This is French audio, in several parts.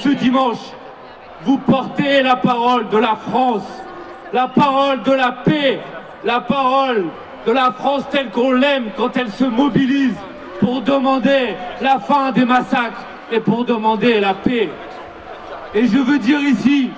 ce dimanche, vous portez la parole de la France, la parole de la paix, la parole de la France telle qu'on l'aime quand elle se mobilise pour demander la fin des massacres et pour demander la paix. Et je veux dire ici,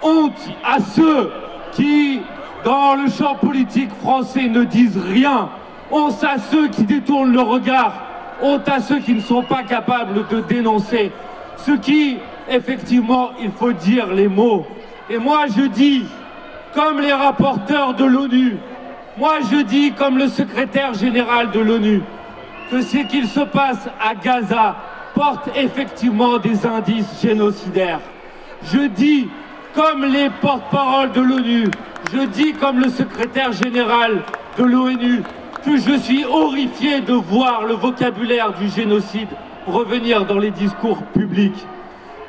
honte à ceux qui, dans le champ politique français, ne disent rien. Honte à ceux qui détournent le regard. Honte à ceux qui ne sont pas capables de dénoncer. Ce qui, effectivement, il faut dire les mots. Et moi, je dis, comme les rapporteurs de l'ONU, moi, je dis, comme le secrétaire général de l'ONU, que ce qu'il se passe à Gaza porte effectivement des indices génocidaires. Je dis, comme les porte-paroles de l'ONU, je dis comme le secrétaire général de l'ONU, que je suis horrifié de voir le vocabulaire du génocide revenir dans les discours publics.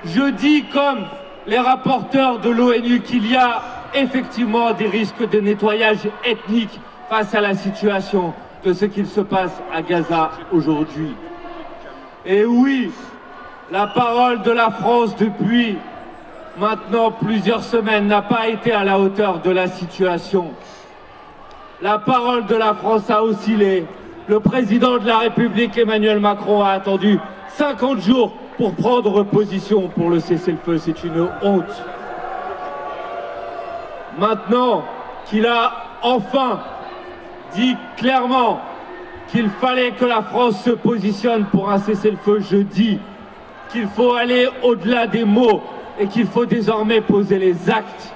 Je dis comme les rapporteurs de l'ONU qu'il y a effectivement des risques de nettoyage ethnique face à la situation de ce qu'il se passe à Gaza aujourd'hui. Et oui, la parole de la France depuis maintenant plusieurs semaines n'a pas été à la hauteur de la situation. La parole de la France a oscillé. Le président de la République, Emmanuel Macron, a attendu 50 jours pour prendre position pour le cessez-le-feu. C'est une honte. Maintenant qu'il a enfin dit clairement qu'il fallait que la France se positionne pour un cessez-le-feu, je dis qu'il faut aller au-delà des mots et qu'il faut désormais poser les actes.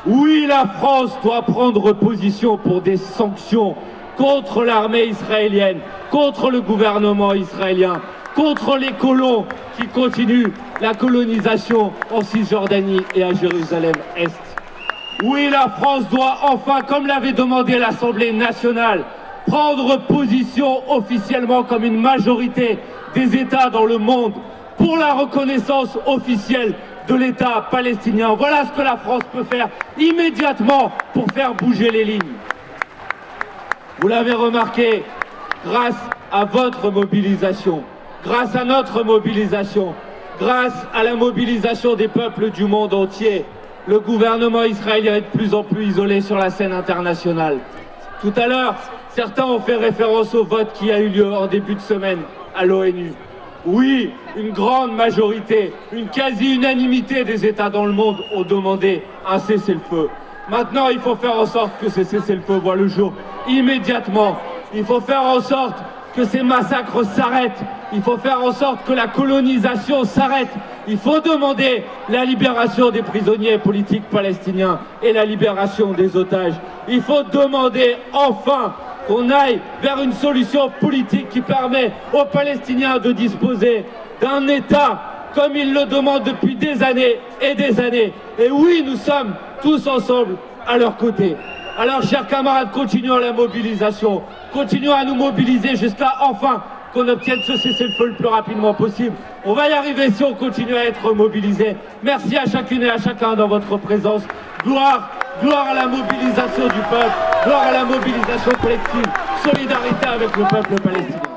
Oui, la France doit prendre position pour des sanctions contre l'armée israélienne, contre le gouvernement israélien, contre les colons qui continuent la colonisation en Cisjordanie et à Jérusalem-Est. Oui, la France doit enfin, comme l'avait demandé l'Assemblée nationale, prendre position officiellement comme une majorité des États dans le monde pour la reconnaissance officielle de l'État palestinien. Voilà ce que la France peut faire immédiatement pour faire bouger les lignes. Vous l'avez remarqué, grâce à votre mobilisation, grâce à notre mobilisation, grâce à la mobilisation des peuples du monde entier, le gouvernement israélien est de plus en plus isolé sur la scène internationale. Tout à l'heure, certains ont fait référence au vote qui a eu lieu en début de semaine à l'ONU. Oui, une grande majorité, une quasi-unanimité des États dans le monde ont demandé un cessez-le-feu. Maintenant, il faut faire en sorte que ce cessez-le-feu voit le jour immédiatement. Il faut faire en sorte que ces massacres s'arrêtent. Il faut faire en sorte que la colonisation s'arrête. Il faut demander la libération des prisonniers politiques palestiniens et la libération des otages. Il faut demander enfin qu'on aille vers une solution politique qui permet aux Palestiniens de disposer d'un État comme ils le demandent depuis des années et des années. Et oui, nous sommes tous ensemble à leur côté. Alors, chers camarades, continuons la mobilisation. Continuons à nous mobiliser jusqu'à enfin qu'on obtienne ce cessez-le-feu le plus rapidement possible. On va y arriver si on continue à être mobilisés. Merci à chacune et à chacun dans votre présence. Gloire à la mobilisation du peuple, gloire à la mobilisation collective, solidarité avec le peuple palestinien.